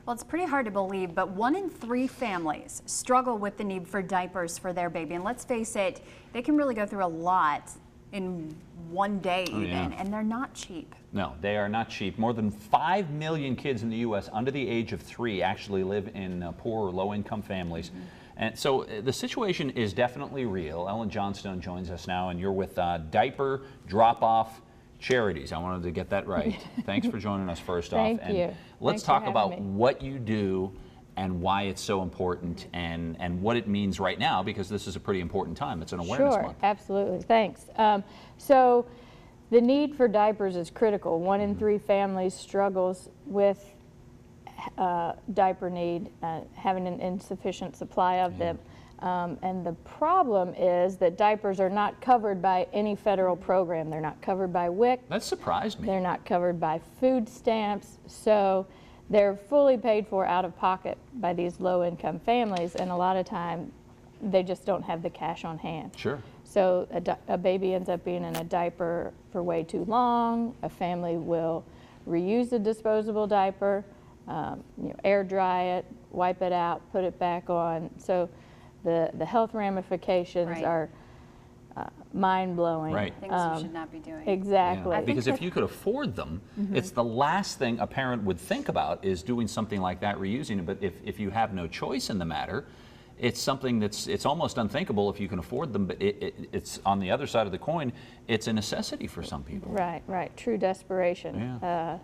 Well, it's pretty hard to believe, but 1 in 3 families struggle with the need for diapers for their baby. And let's face it, they can really go through a lot in one day even, and they're not cheap. No, they are not cheap. More than 5 million kids in the U.S. under the age of 3 actually live in poor or low-income families. And so the situation is definitely real. Ellen Johnstone joins us now, and you're with Diaper Drop Charities. I wanted to get that right. Thanks for joining us first off. Thank you. Let's talk about what you do and why it's so important and what it means right now, because this is a pretty important time. It's an awareness month. Sure, absolutely. Thanks. So the need for diapers is critical. 1 in 3 families struggles with diaper need, having an insufficient supply of them. And the problem is that diapers are not covered by any federal program. They're not covered by WIC. That surprised me. They're not covered by food stamps. So they're fully paid for out of pocket by these low-income families, and a lot of time they just don't have the cash on hand. Sure. So a baby ends up being in a diaper for way too long. A family will reuse the disposable diaper, air dry it, wipe it out, put it back on. So the health ramifications are mind-blowing. Right. Things you should not be doing. Exactly. Yeah. Because if you could afford them, it's the last thing a parent would think about is doing something like that, reusing it. But if you have no choice in the matter, it's something it's almost unthinkable if you can afford them, but it's on the other side of the coin, it's a necessity for some people. Right, right. True desperation. Yeah.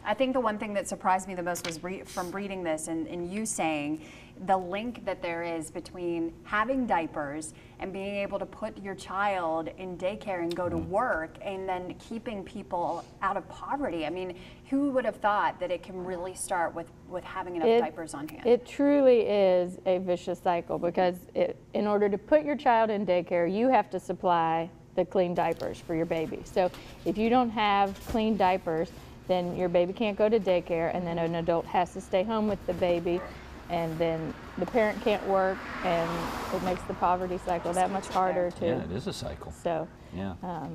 I think the one thing that surprised me the most was from reading this and you saying the link that there is between having diapers and being able to put your child in daycare and go to work and then keeping people out of poverty. I mean, who would have thought that it can really start with having enough diapers on hand? It truly is a vicious cycle, because in order to put your child in daycare, you have to supply the clean diapers for your baby. So if you don't have clean diapers, then your baby can't go to daycare, and then an adult has to stay home with the baby, and then the parent can't work, and it makes the poverty cycle that much harder to. Yeah, it is a cycle. So.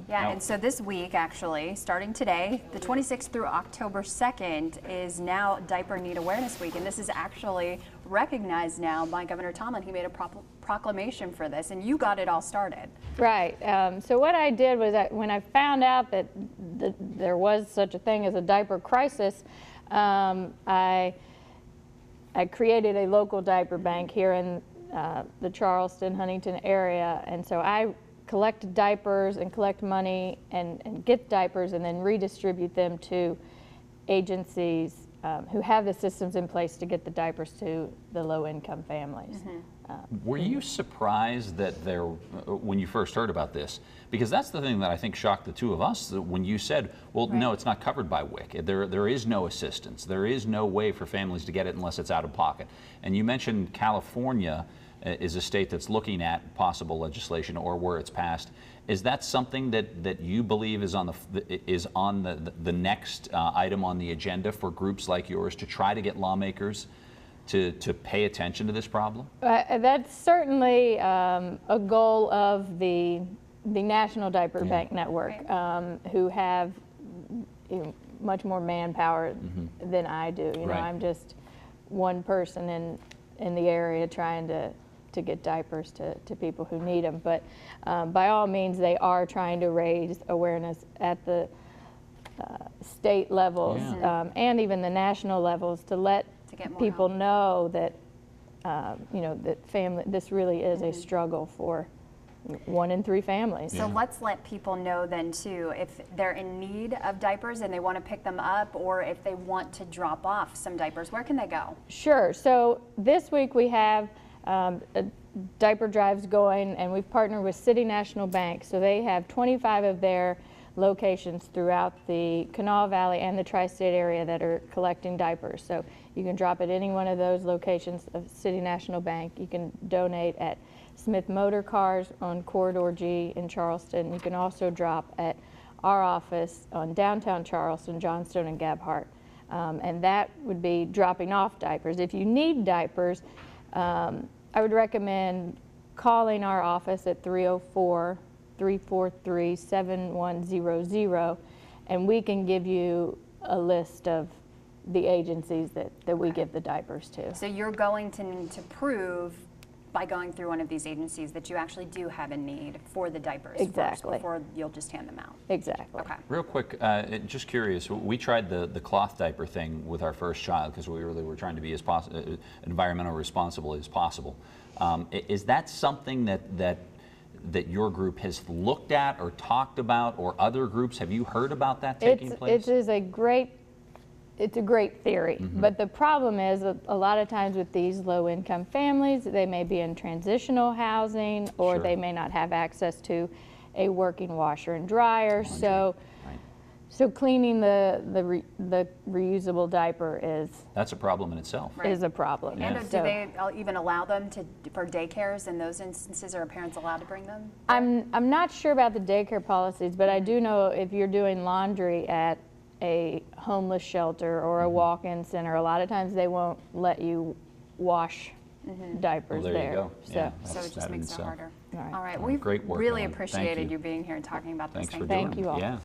And so this week, actually, starting today, the 26th through October 2nd is now Diaper Need Awareness Week, and this is actually recognized now by Governor Tomlin. He made a proclamation for this, and you got it all started. Right. So what I did was when I found out that there was such a thing as a diaper crisis, I created a local diaper bank here in the Charleston, Huntington area, and so I collect diapers and collect money and get diapers and then redistribute them to agencies who have the systems in place to get the diapers to the low-income families. Were you surprised that when you first heard about this? Because that's the thing that I think shocked the two of us, that when you said, well, no, it's not covered by WIC. There is no assistance. There is no way for families to get it unless it's out of pocket. And you mentioned California is a state that's looking at possible legislation or where it's passed. Is that something that you believe is on the next item on the agenda for groups like yours to try to get lawmakers to pay attention to this problem? That's certainly a goal of the National Diaper Bank Network, who have much more manpower than I do. You know, I'm just one person in the area trying to get diapers to people who need them. But by all means, they are trying to raise awareness at the state levels and even the national levels to let people know that that this really is a struggle for 1 in 3 families. So let's let people know then too, if they're in need of diapers and they want to pick them up, or if they want to drop off some diapers, where can they go? Sure. So this week we have diaper drives going, and we've partnered with City National Bank. So they have 25 of their locations throughout the Kanawha Valley and the tri-state area that are collecting diapers. So you can drop at any one of those locations of City National Bank. You can donate at Smith Motor Cars on Corridor G in Charleston. You can also drop at our office on downtown Charleston, Johnstone and Gabhart. And that would be dropping off diapers. If you need diapers, I would recommend calling our office at 304-343-7100, and we can give you a list of the agencies that we give the diapers to. So you're going to need to prove by going through one of these agencies that you actually do have a need for the diapers Exactly. first before you'll just hand them out. Exactly. Okay. Real quick, just curious, we tried the cloth diaper thing with our first child because we really were trying to be as environmental responsible as possible. Is that something that your group has looked at or talked about, or other groups? Have you heard about that taking place? It is a great theory, but the problem is a lot of times with these low-income families, they may be in transitional housing, or Sure. they may not have access to a working washer and dryer. So, Right. so cleaning the reusable diaper That's a problem in itself. Right. is a problem. And So do they even allow them for daycares in those instances? Are parents allowed to bring them? I'm not sure about the daycare policies, but I do know if you're doing laundry at a homeless shelter or a walk-in center, a lot of times they won't let you wash diapers Well, there you go. So, Yeah. So it That's just makes it itself. harder. All right. All right, Well, we've great work, really Ellen. Thank appreciated you. you being here and talking about this. Thanks for Thank doing you it. all. Yeah.